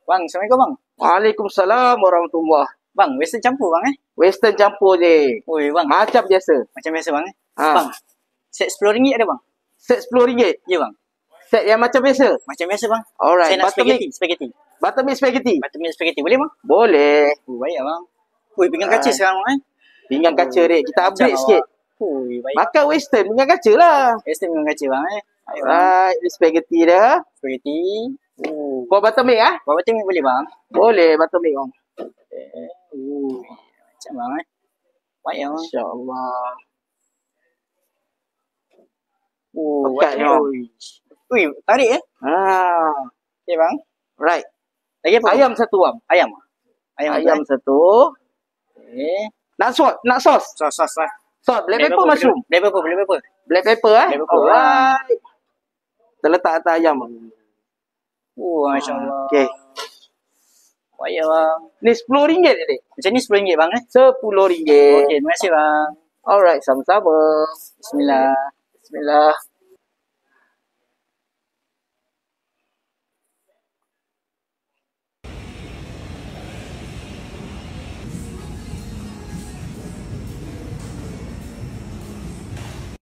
Bang, Assalamualaikum bang. Waalaikumsalam warahmatullahi. Bang, western campur bang Western campur je. Oi bang, Macam biasa. macam biasa bang Ha. Bang, set RM10 ada bang? Set RM10. Ya bang. Set yang macam biasa. Macam biasa bang. Alright. Saya nak spaghetti. Buttermilk spaghetti. Buttermilk spaghetti boleh bang? Boleh. Oh, baik bang. Oi, pinggan kaca sekarang bang Pinggan kaca dek. Kita upgrade Macam sikit. Oi, baik. Makan western pinggan kaca lah. Western pinggan kaca bang Baik bang. Alright. Ini spaghetti dah. Spaghetti. Kau buttermilk ah? Buat buttermilk boleh bang? Boleh buttermilk bang. Macam bang Baik bang. InsyaAllah. Pekat ni bang. Ui, tarik Okay bang. Right. Lagi apa? Ayam satu bang. Ayam satu. Okay. Nak sos? Sos. Sos. Black pepper mushroom. Black pepper. Black pepper eh? Black pepper. Alright. Terletak atas ayam. Masya Allah. Okay. Baik bang. Ni RM10 ni. Macam ni RM10 bang RM10. Okay, terima kasih bang. Alright, sama-sama. Bismillah. Bismillah.